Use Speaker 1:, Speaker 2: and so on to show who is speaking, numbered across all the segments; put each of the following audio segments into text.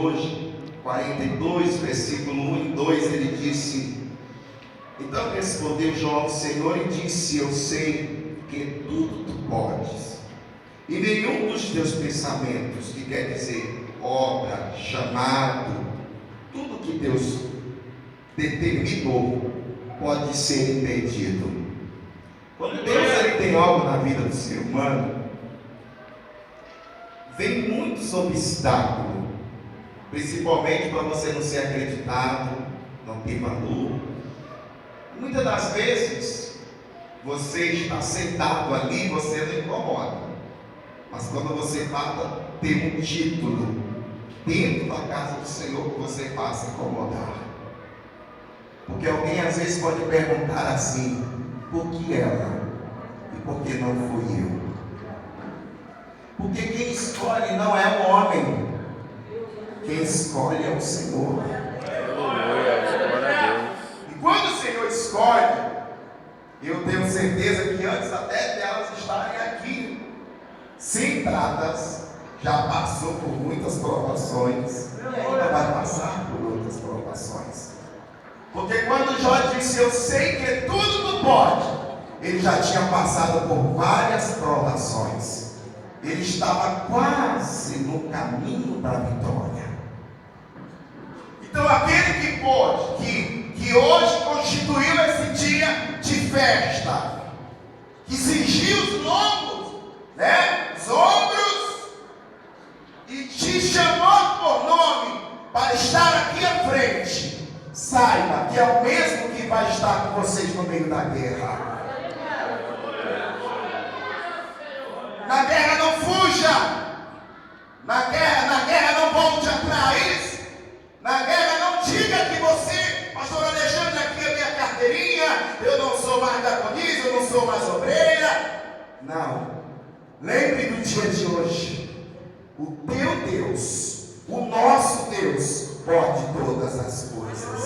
Speaker 1: hoje, 42, versículo 1 e 2, ele disse: então respondeu Jó ao Senhor e disse: eu sei que tudo tu podes, e nenhum dos teus pensamentos, que quer dizer obra, chamado, tudo que Deus determinou, pode ser impedido. Quando Deus ele tem algo na vida do ser humano, vem muitos obstáculos, principalmente para você não ser acreditado, não ter valor. Muitas das vezes você está sentado ali, você não incomoda, mas quando você passa a ter um título dentro da casa do Senhor, você passa a incomodar. Porque alguém às vezes pode perguntar assim: por que ela? E por que não fui eu? Porque quem escolhe não é o homem, quem escolhe é o Senhor. E quando o Senhor escolhe, eu tenho certeza que antes até delas estarem aqui sentadas, já passou por muitas provações e ainda vai passar por outras provações. Porque quando Jó disse: eu sei que tudo tu pode, ele já tinha passado por várias provações. Ele estava quase no caminho da vitória. Então aquele que pôde, que hoje constituiu esse dia de festa, que cingiu os lombos, os ombros, e te chamou por nome para estar aqui à frente, saiba que é o mesmo que vai estar com vocês no meio da guerra. Na guerra não fuja, na guerra não volte atrás, na guerra não diga que você, pastor Alexandre, aqui a minha carteirinha, eu não sou mais diaconisa, eu não sou mais obreira. Não, lembre do dia de hoje, o teu Deus, o nosso Deus, pode todas as coisas.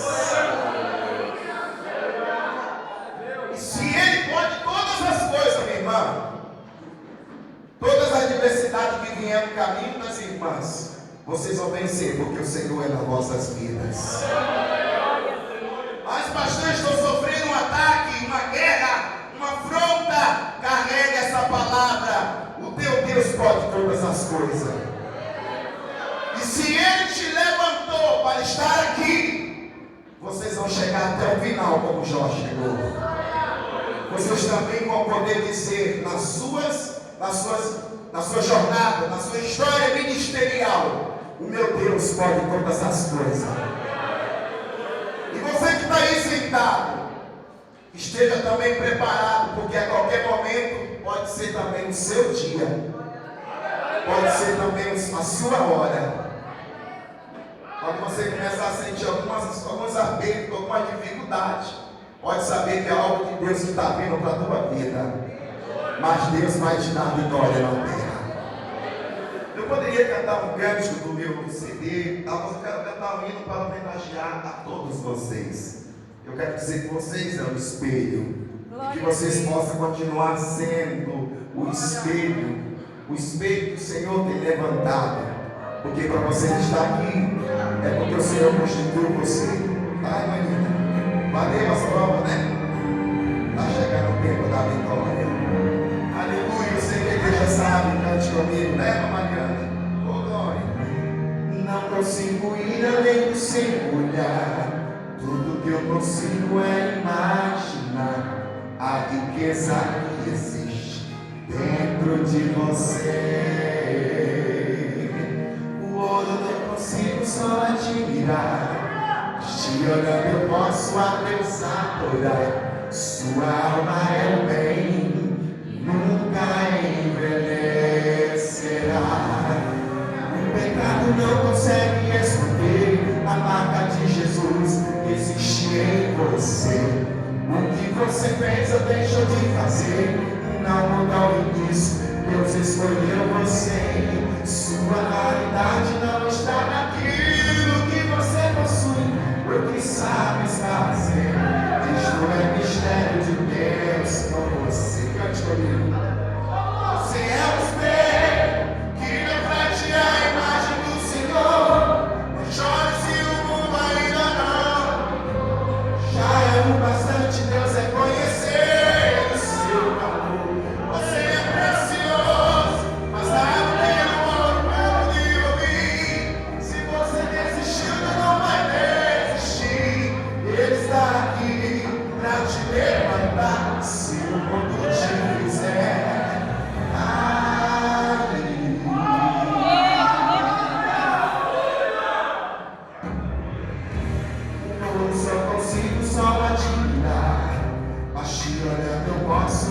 Speaker 1: E se Ele pode todas as coisas, minha irmã, todas as adversidades que vieram no caminho das irmãs, vocês vão vencer, porque o Senhor é nas vossas vidas. Mas pastor, estou sofrendo um ataque, uma guerra, uma afronta. Carregue essa palavra. O teu Deus pode todas as coisas. E se Ele te levantou para estar aqui, vocês vão chegar até o final como Jó chegou. Vocês também vão poder dizer na sua jornada, na sua história ministerial: o meu Deus pode todas as coisas. E você que está aí sentado, esteja também preparado, porque a qualquer momento pode ser também o seu dia, pode ser também a sua hora. Quando você começar a sentir alguns apertos, alguma dificuldade, pode saber que é algo de Deus que está vindo para a tua vida. Mas Deus vai te dar vitória na terra. Eu poderia cantar um cântico do meu CD, mas eu quero cantar um hino para homenagear a todos vocês. Eu quero dizer que vocês é o espelho, e que vocês possam continuar sendo o espelho que o Senhor tem levantado. Porque para você estar aqui, é porque o Senhor constituiu você. Ai, Maninha, valeu as provas, né? Está chegando o tempo da vitória. Aleluia, eu sei que a igreja sabe, cante comigo, né, Mariana? Oh, glória. Não consigo ir além do seu olhar, tudo que eu consigo é imaginar a riqueza que existe dentro de você. O ouro não consigo só admirar, te olhando eu posso a Deus adorar. Sua alma é o bem, nunca envelhecerá. O pecado não consegue esconder a marca de Jesus existe em você. O que você fez ou deixou de fazer não mudou isso. Deus escolheu você. Sua realidade não está naquilo que você possui, o que sabes fazer. Isto é mistério de Deus com você. Cante comigo. Você é o espelho que reflete a imagem do Senhor.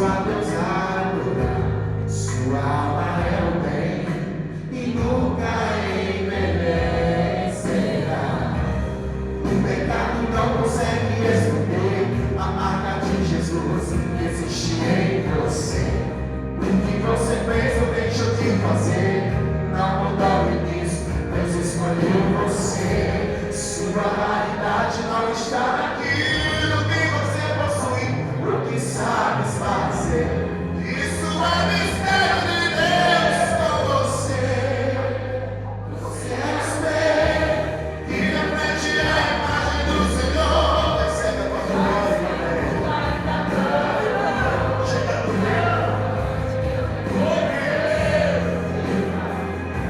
Speaker 1: a Deus adorar. Sua alma é o bem e nunca envelhecerá. O pecado não consegue esconder a marca de Jesus que existe em você. O que você fez ou deixou de fazer não mudou o início, Deus escolheu você. Sua raridade não está naquilo que você possui, o que sabes fazer. Isso é mistério de Deus com você. Você é o espelho que reflete a imagem do Senhor. Recebe a tua glória, chega do céu.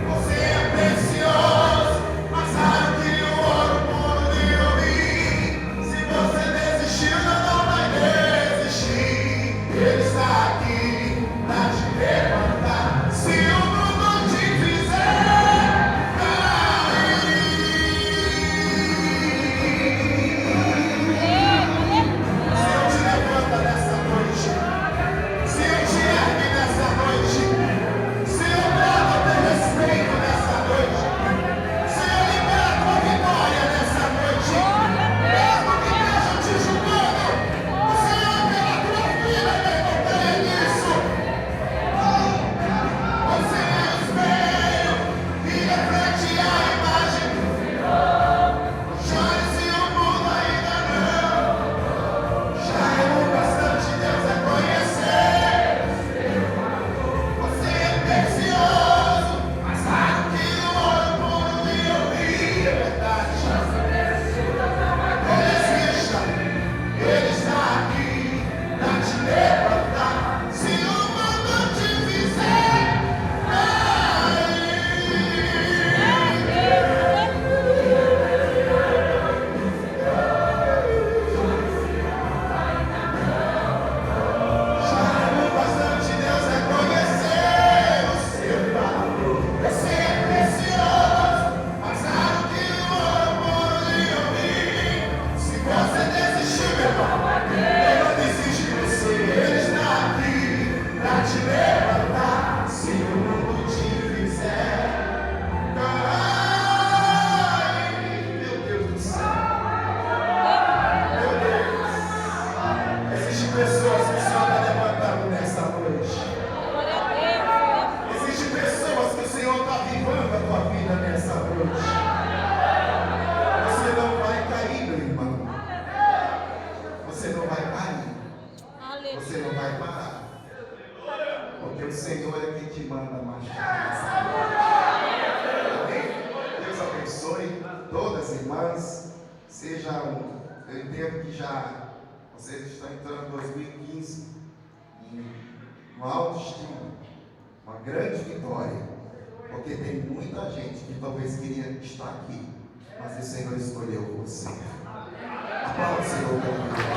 Speaker 1: Você é precioso, mas raro que o ouro puro de ouvir. Se você desistiu, não vai desistir. Ele está aqui pra te levantar. Se o mundo te fizer cair, se eu te levanto nessa noite, se eu te ergue nessa noite, se eu trago teu respeito nessa noite, se eu libero a tua vitória nessa noite, mesmo que estejam te julgando, o Senhor pela tua vida vai voltar nisso. Você é o espelho que reflete a imagem. Chore se o mundo ainda não. Já é o bastante, Deus é conhecer. Você é precioso, mas raro que o ouro puro de ouvir. É verdade. Não desista, Ele está aqui pra te levantar. Se o mundo te fizer cair, já é o bastante, Deus é conhecer o seu valor. Você é precioso, mas raro que o ouro puro de ouvir. Se você desistiu, meu irmão, Ele não desiste de você. Ele está aqui pra te levantar. Se o mundo te fizer cair, meu Deus do céu, meu Deus. Existem pessoas que o Senhor está levantando nessa noite. Existem pessoas que o Senhor está avivando a tua vida nessa noite. Você não vai cair, meu irmão. Você não vai cair. Você não vai parar. Porque o Senhor é quem te manda marchar nessa noite. Amém? Deus abençoe todas as irmãs. Eu entendo que já vocês estão entrando em 2015 em uma autoestima, uma grande vitória. Porque tem muita gente que talvez queria estar aqui, mas o Senhor escolheu você. Aplauda o Senhor pela vida.